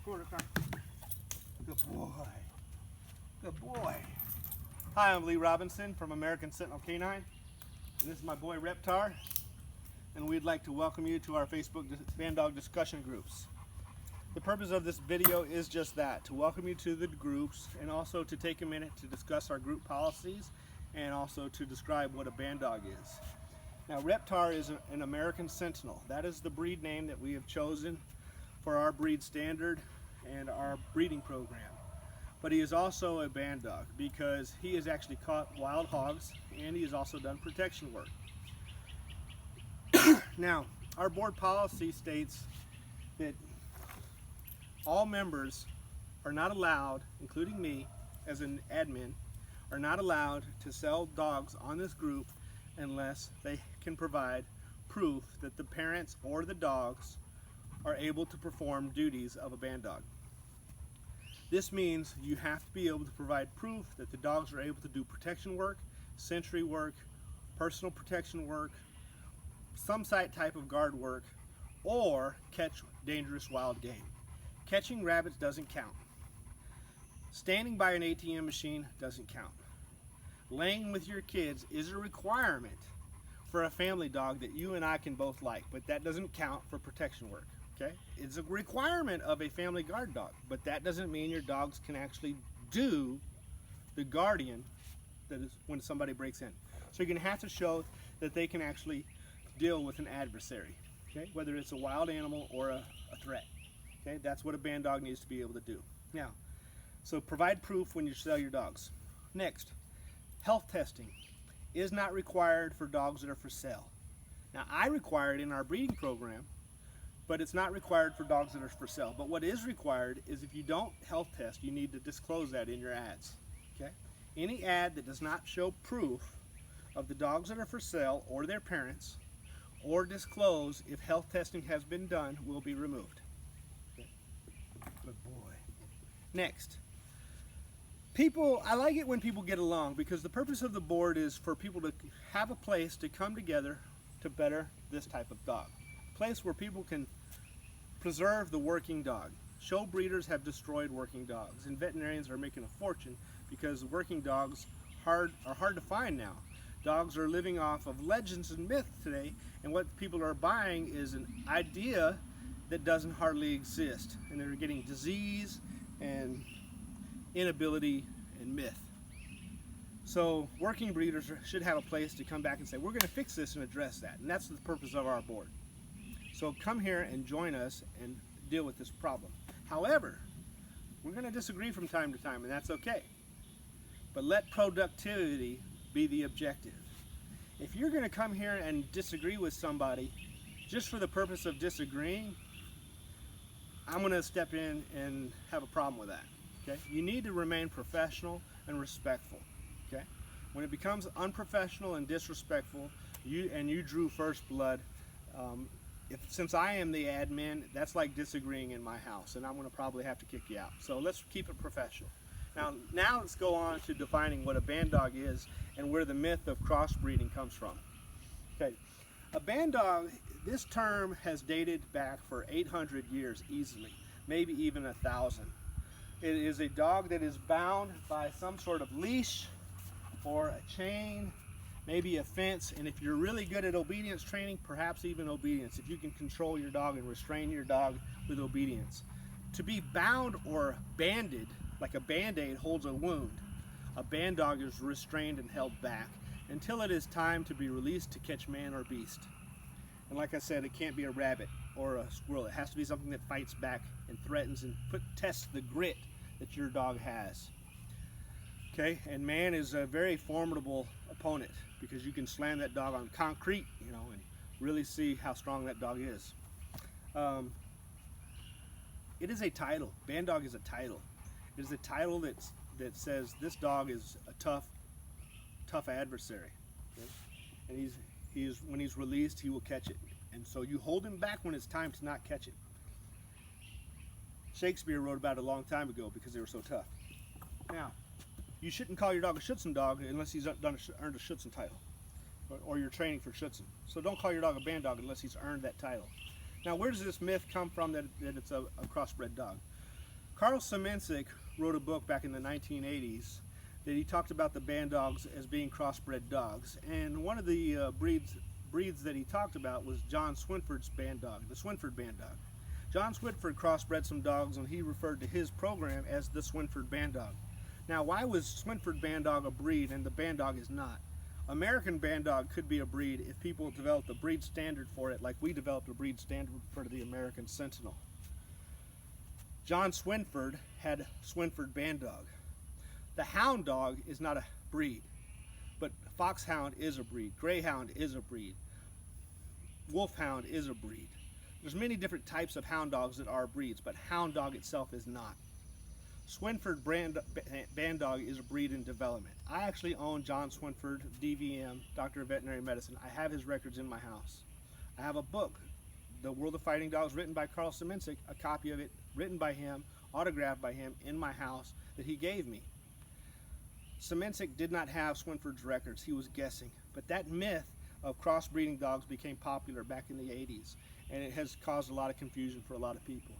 Quarter car. Good boy. Good boy. Hi, I'm Lee Robinson from American Sentinel K9. And this is my boy Reptar. And we'd like to welcome you to our Facebook Bandog discussion groups. The purpose of this video is just that, to welcome you to the groups and also to take a minute to discuss our group policies and also to describe what a Bandog is. Now, Reptar is an American Sentinel. That is the breed name that we have chosen for our breed standard and our breeding program. But he is also a Bandog because he has actually caught wild hogs and he has also done protection work. Now, our board policy states that all members are not allowed, including me as an admin, are not allowed to sell dogs on this group unless they can provide proof that the parents or the dogs are able to perform duties of a Bandog. This means you have to be able to provide proof that the dogs are able to do protection work, sentry work, personal protection work, some type of guard work, or catch dangerous wild game. Catching rabbits doesn't count. Standing by an ATM machine doesn't count. Laying with your kids is a requirement for a family dog that you and I can both like, but that doesn't count for protection work. Okay? It's a requirement of a family guard dog, but that doesn't mean your dogs can actually do the guardian that is when somebody breaks in. So you're going to have to show that they can actually deal with an adversary, okay? Whether it's a wild animal or a threat. Okay? That's what a Bandog needs to be able to do. Now, so provide proof when you sell your dogs. Next, health testing is not required for dogs that are for sale. Now, I require it in our breeding program, but it's not required for dogs that are for sale. But what is required is if you don't health test, you need to disclose that in your ads. Okay? Any ad that does not show proof of the dogs that are for sale or their parents, or disclose if health testing has been done, will be removed. Okay. Good boy. Next. I like it when people get along because the purpose of the board is for people to have a place to come together to better this type of dog. A place where people can preserve the working dog. Show breeders have destroyed working dogs, and veterinarians are making a fortune because working dogs are hard to find now. Dogs are living off of legends and myths today, and what people are buying is an idea that doesn't hardly exist, and they're getting disease and inability and myth. So working breeders should have a place to come back and say, we're going to fix this and address that, and that's the purpose of our board. So come here and join us and deal with this problem. However, we're going to disagree from time to time, and that's okay. But let productivity be the objective. If you're going to come here and disagree with somebody just for the purpose of disagreeing, I'm going to step in and have a problem with that. Okay? You need to remain professional and respectful. Okay? When it becomes unprofessional and disrespectful, you drew first blood. Since I am the admin, that's like disagreeing in my house, and I'm going to probably have to kick you out. So let's keep it professional. Now let's go on to defining what a Bandog is and where the myth of crossbreeding comes from. Okay, a Bandog, this term has dated back for 800 years easily, maybe even 1,000. It is a dog that is bound by some sort of leash or a chain, maybe a fence, and if you're really good at obedience training, perhaps even obedience, if you can control your dog and restrain your dog with obedience. To be bound or banded, like a band-aid holds a wound, a Bandog is restrained and held back until it is time to be released to catch man or beast. And like I said, it can't be a rabbit or a squirrel. It has to be something that fights back and threatens and tests the grit that your dog has. Okay, and man is a very formidable opponent because you can slam that dog on concrete, and really see how strong that dog is. It is a title. Bandog is a title. It is a title that says this dog is a tough adversary. Okay? And when he's released, he will catch it. And so you hold him back when it's time to not catch it. Shakespeare wrote about it a long time ago because they were so tough. Now, you shouldn't call your dog a Schutzen dog unless he's earned a Schutzen title, or you're training for Schutzen. So don't call your dog a Bandog unless he's earned that title. Now, where does this myth come from that it's a crossbred dog? Carl Semensic wrote a book back in the 1980s that he talked about the Bandogs as being crossbred dogs, and one of the breeds that he talked about was John Swinford's Bandog, the Swinford Bandog. John Swinford crossbred some dogs, and he referred to his program as the Swinford Bandog. Now, why was Swinford Bandog a breed and the Bandog is not? American Bandog could be a breed if people developed a breed standard for it, like we developed a breed standard for the American Sentinel. John Swinford had Swinford Bandog. The hound dog is not a breed, but foxhound is a breed, greyhound is a breed, wolfhound is a breed. There's many different types of hound dogs that are breeds, but hound dog itself is not. Swinford Bandog is a breed in development. I actually own John Swinford, DVM, Doctor of Veterinary Medicine. I have his records in my house. I have a book, The World of Fighting Dogs, written by Carl Semensic, a copy of it written by him, autographed by him, in my house that he gave me. Semensic did not have Swinford's records. He was guessing. But that myth of crossbreeding dogs became popular back in the 80s, and it has caused a lot of confusion for a lot of people.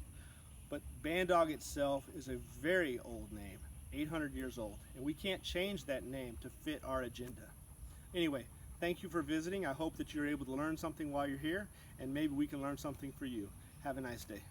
But Bandog itself is a very old name, 800 years old, and we can't change that name to fit our agenda. Anyway, thank you for visiting. I hope that you're able to learn something while you're here, and maybe we can learn something for you. Have a nice day.